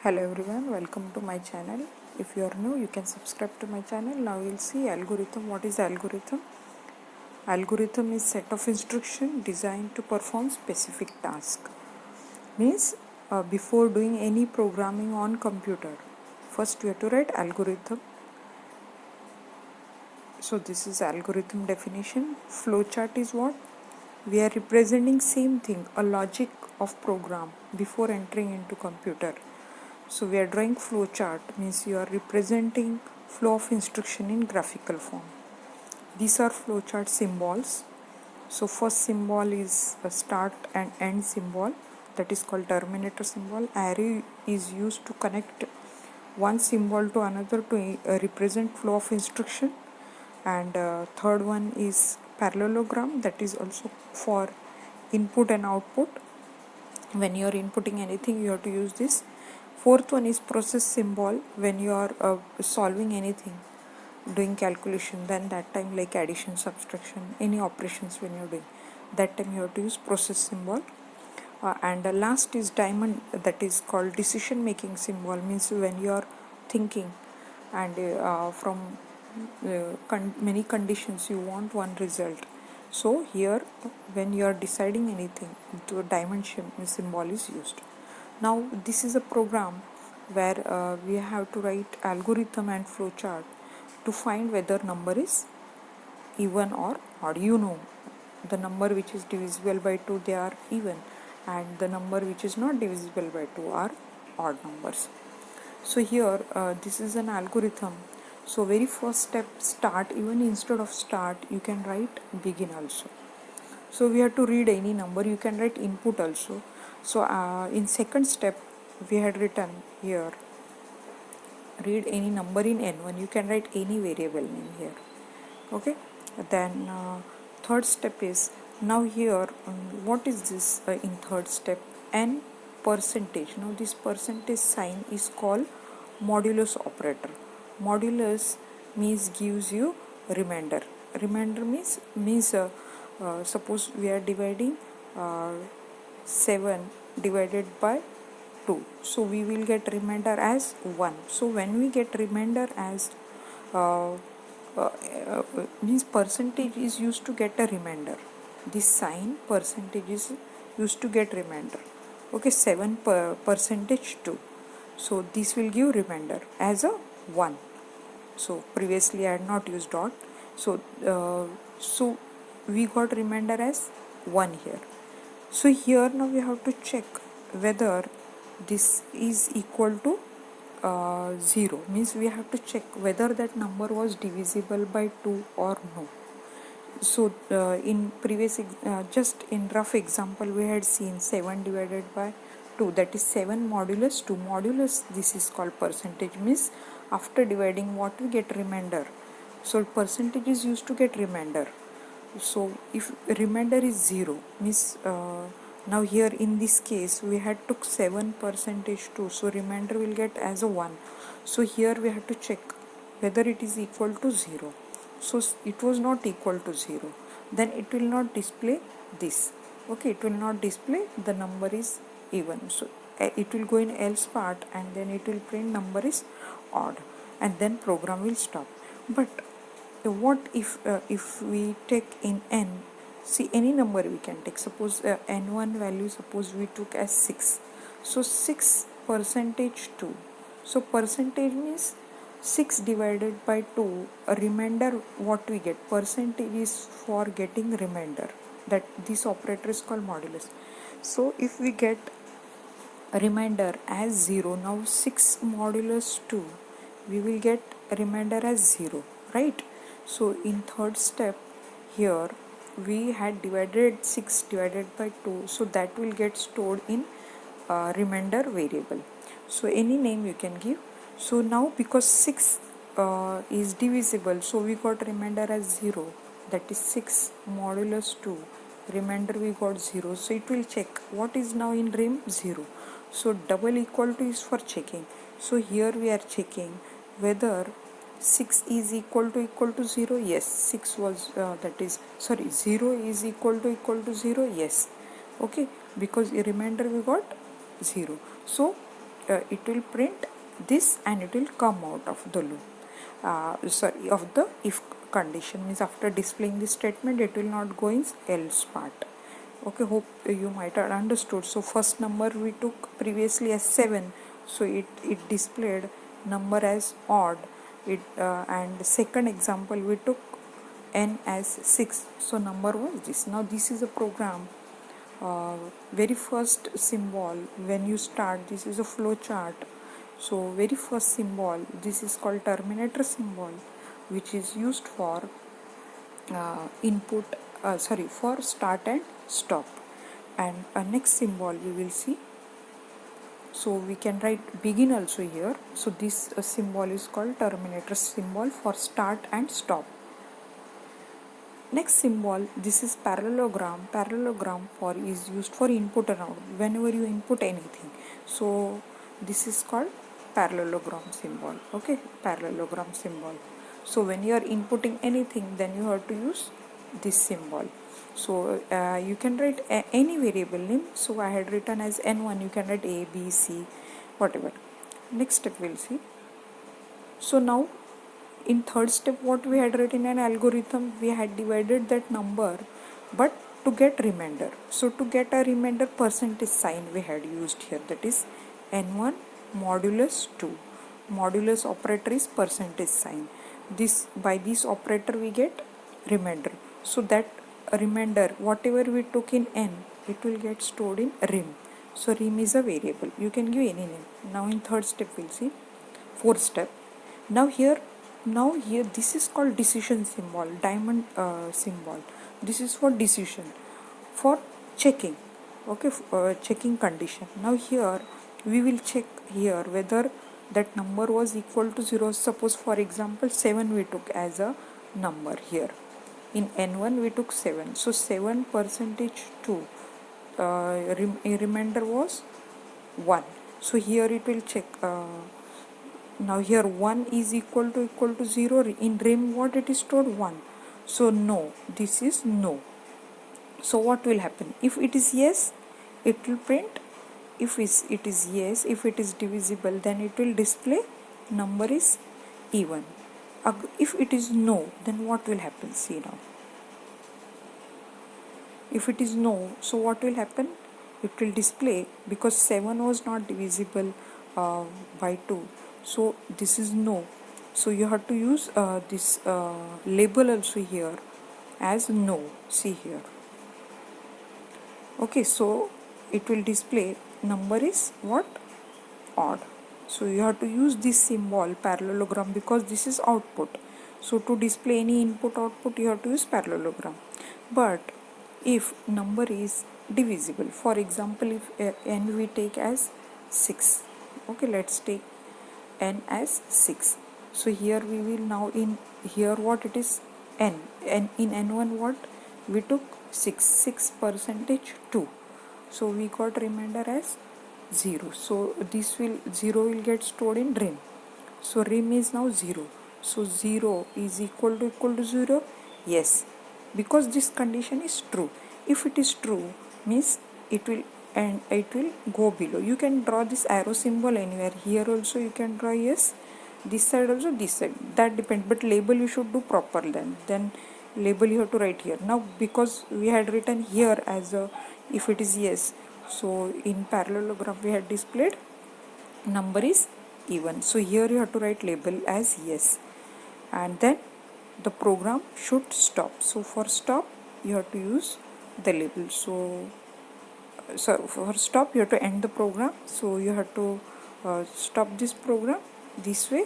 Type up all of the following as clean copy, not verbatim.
Hello everyone, welcome to my channel. If you are new, you can subscribe to my channel. Now you'll see algorithm. What is algorithm? Algorithm is set of instruction designed to perform specific task. Means before doing any programming on computer, first we have to write algorithm. So this is algorithm definition. Flowchart is what? We are representing same thing, a logic of program before entering into computer. So we are drawing flow chart, means you are representing flow of instruction in graphical form. These are flow chart symbols. So first symbol is a start and end symbol, that is called terminator symbol. Arrow is used to connect one symbol to another to represent flow of instruction. And third one is parallelogram, that is also for input and output. When you are inputting anything, you have to use this. Fourth one is process symbol. When you are solving anything, doing calculation, then that time like addition, subtraction, any operations when you're doing, that time you have to use process symbol. And last is diamond, that is called decision making symbol. Means when you are thinking and from many conditions you want one result. So here when you are deciding anything, the diamond symbol is used. Now this is a program where we have to write algorithm and flowchart to find whether number is even or odd. You know, the number which is divisible by 2, they are even, and the number which is not divisible by 2 are odd numbers. So here this is an algorithm. So very first step, start. Even instead of start you can write begin also. So we have to read any number, you can write input also. So in second step we had written here read any number in n1, you can write any variable name here. Okay, then third step is, now here what is this in third step? N percentage. Now this percentage sign is called modulus operator. Modulus means gives you remainder. Remainder means suppose we are dividing 7 divided by 2, so we will get remainder as 1. So when we get remainder as means percentage is used to get a remainder. This sign percentage is used to get remainder. Okay, 7 percentage 2. So this will give remainder as a 1. So previously I had not used dot. So we got remainder as 1 here. So here now we have to check whether this is equal to 0. Means we have to check whether that number was divisible by 2 or no. So in previous just in rough example we had seen 7 divided by 2, that is 7 modulus 2. Modulus, this is called percentage, means after dividing what we get remainder. So percentage is used to get remainder. So if remainder is 0 means now here in this case we had took 7 percentage 2, so remainder will get as a 1. So here we have to check whether it is equal to 0. So it was not equal to 0, then it will not display this. Okay, it will not display the number is even. So it will go in else part and then it will print number is odd, and then program will stop. But what if we take in n, see any number we can take. Suppose n1 value, suppose we took as 6. So 6 percentage 2. So percentage means 6 divided by 2, a remainder what we get. Percentage is for getting remainder, that this operator is called modulus. So if we get a remainder as 0, now 6 modulus 2, we will get a remainder as 0, right? So in third step here we had divided 6 divided by 2, so that will get stored in remainder variable. So any name you can give. So now because 6 is divisible, so we got remainder as 0, that is 6 modulus 2, remainder we got 0. So it will check what is now in rem 0. So double equal to is for checking. So here we are checking whether 6 is equal to 0. Yes, 6 was 0 is equal to 0. Yes, okay, because a remainder we got 0. So it will print this and it will come out of the loop, of the if condition. Means after displaying this statement it will not go in else part. Okay, hope you might have understood. So first number we took previously as 7, so it displayed number as odd. And second example we took n as 6, so number was this. Now this is a program. Very first symbol when you start, this is a flow chart. So very first symbol, this is called terminator symbol, which is used for for start and stop. And next symbol we will see, so we can write begin also here. So this symbol is called terminator symbol for start and stop. Next symbol, this is parallelogram. Parallelogram for is used for input and output whenever you input anything. So this is called parallelogram symbol. Okay, parallelogram symbol. So when you are inputting anything, then you have to use this symbol. So you can write any variable name. So I had written as n1. You can write a, b, c, whatever. Next step we'll see. So now in third step, what we had written in an algorithm, we had divided that number, but to get remainder. So to get a remainder, percentage sign we had used here, that is n1 modulus 2. Modulus operator is percentage sign. This, by this operator we get remainder. So that remainder, whatever we took in n, it will get stored in rem. So rem is a variable. You can give any name. Now in third step we'll see. Fourth step. Now here this is called decision symbol, diamond symbol. This is for decision, for checking. Okay, checking condition. Now here we will check here whether that number was equal to 0. Suppose for example 7 we took as a number here. In n1 we took 7. So 7 percentage 2, remainder was 1. So here it will check. Now here 1 is equal to 0. In rem what it is stored? 1. So no, this is no. So what will happen? If it is yes, it will print. If it is yes, if it is divisible, then it will display number is even. If it is no, then what will happen? See now. If it is no, so what will happen? It will display, because 7 was not divisible by 2. So this is no. So you have to use this label also here as no. See here. Okay, so it will display number is what? Odd. So you have to use this symbol parallelogram, because this is output. So to display any input output you have to use parallelogram. But if number is divisible, for example if n we take as 6. Okay, let's take n as 6. So here we will now in here what it is n in n1 what we took 6 percentage 2. So we got remainder as 0. So this 0 will get stored in rem. So rem is now 0. So 0 is equal to 0. Yes, because this condition is true. If it is true, means it will go below. You can draw this arrow symbol anywhere. Here also you can draw yes. This side also, this side. That depends. But label you should do proper then label you have to write here. Now because we had written here as a if it is yes, so in parallelogram we had displayed number is even. So here you have to write label as yes, and then the program should stop. So for stop you have to use the label. So for stop you have to end the program. So you have to stop this program this way.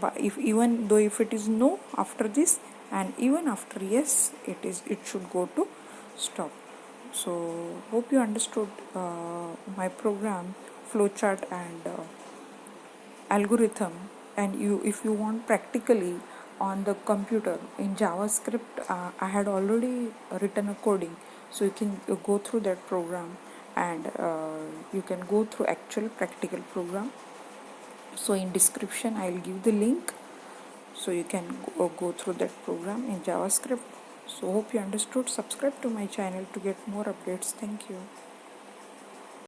But even though if it is no after this, and even after yes, it should go to stop. So hope you understood my program, flowchart and algorithm. And if you want practically on the computer in JavaScript, I had already written a coding, so you can go through that program, and you can go through actual practical program. So in description I'll give the link, so you can go through that program in JavaScript. So hope you understood. Subscribe to my channel to get more updates. Thank you.